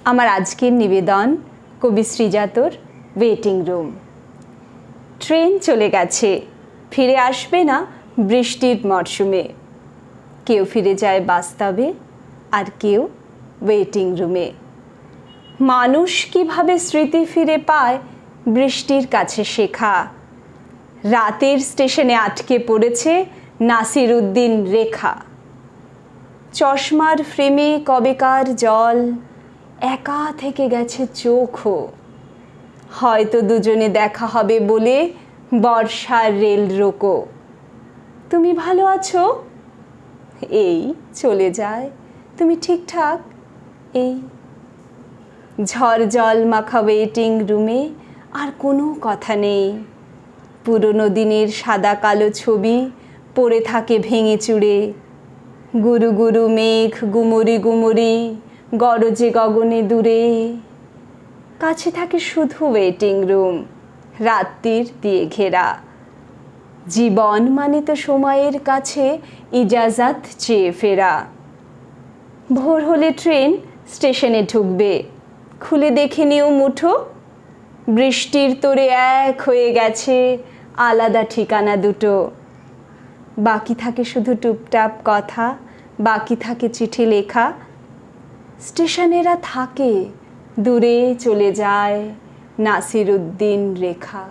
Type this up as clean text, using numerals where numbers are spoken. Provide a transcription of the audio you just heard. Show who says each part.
Speaker 1: আমার আজকের নিবেদন কবি শ্রীজাতর ওয়েটিং রুম। ট্রেন চলে গেছে, ফিরে আসবে না বৃষ্টির মরশুমে। কেউ ফিরে যায় বাস্তবে, আর কেউ ওয়েটিং রুমে। মানুষ কিভাবে স্মৃতি ফিরে পায় বৃষ্টির কাছে শেখা। রাতের স্টেশনে আটকে পড়েছে নাসিরউদ্দিন রেখা। চশমার ফ্রেমে কবেকার জল একা থেকে গেছে চোখও। হয়তো দুজনে দেখা হবে বলে বর্ষার রেল রোকো। তুমি ভালো আছো? এই চলে যায়, তুমি ঠিকঠাক? এই ঝড় জল মাখা ওয়েটিং রুমে আর কোনো কথা নেই। পুরনো দিনের সাদা কালো ছবি পড়ে থাকে ভেঙে চুড়ে। গুরু গুরু মেঘ গুমরি গুমরি গরজে গগনে দূরে। কাছে থাকে শুধু ওয়েটিং রুম, রাত্রির দিয়ে ঘেরা। জীবন মানে তো সময়ের কাছে ইজাজত চেয়ে ফেরা। ভোর হলে ট্রেন স্টেশনে ঢুকবে, খুলে দেখে নিও মুঠো। বৃষ্টির তোরে এক হয়ে গেছে আলাদা ঠিকানা দুটো। বাকি থাকে শুধু টুপটাপ কথা, বাকি থাকে চিঠি লেখা। স্টেশনেরা থাকে, দূরে চলে যায় নাসিরউদ্দিন রেখা।